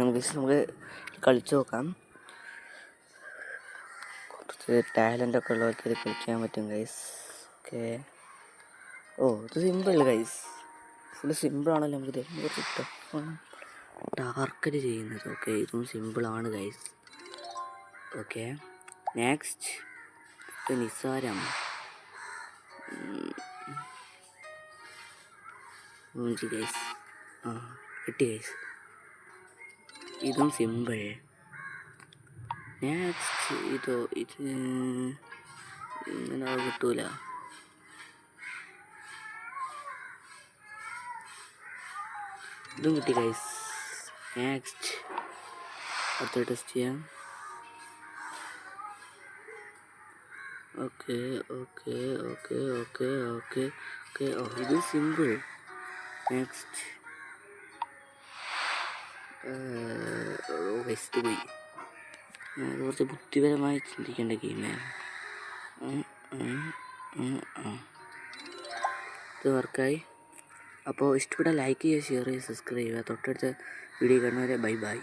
നമുക്ക് കളിച്ചു നോക്കാം. കുറച്ച് ടാലൻ്റൊക്കെ ഉള്ളവർക്ക് ഇത് കളിക്കാൻ പറ്റും ഗൈസ്. ഓക്കെ. ഓ ഇത് സിമ്പിൾ ഗൈസ്, ഫുള്ള് സിമ്പിളാണല്ലോ. നമുക്ക് കുറച്ച് ടഫാണ് ടാർഗറ്റ് ചെയ്യുന്നത്. ഓക്കെ ഇതും സിമ്പിളാണ് ഗൈസ്. ഓക്കെ നെക്സ്റ്റ് നിസ്സാരം. ഗൈസ് കിട്ടി ഗൈസ്, ഇതും സിമ്പിൾ. നെക്സ്റ്റ് ഇത് ഇങ്ങനെ കിട്ടൂല. ഇതും കിട്ടി ഗൈസ്. നെക്സ്റ്റ് അടുത്ത ടെസ്റ്റ് ചെയ്യാം. Okay okay okay okay okay okay ഓ ഇത് സിമ്പിൾ. നെക്സ്റ്റ് വെസ്റ്റ് പോയി. കുറച്ച് ബുദ്ധിപരമായി ചിന്തിക്കേണ്ട ഗെയിമാണ്. ഇത് വർക്കായി. അപ്പോൾ ഇഷ്ടപ്പെട്ട ലൈക്ക് ചെയ്യുക, ഷെയർ ചെയ്യുക, സബ്സ്ക്രൈബ് ചെയ്യുക. തൊട്ടടുത്ത വീഡിയോ കാണുന്നവരെ ബൈ ബൈ.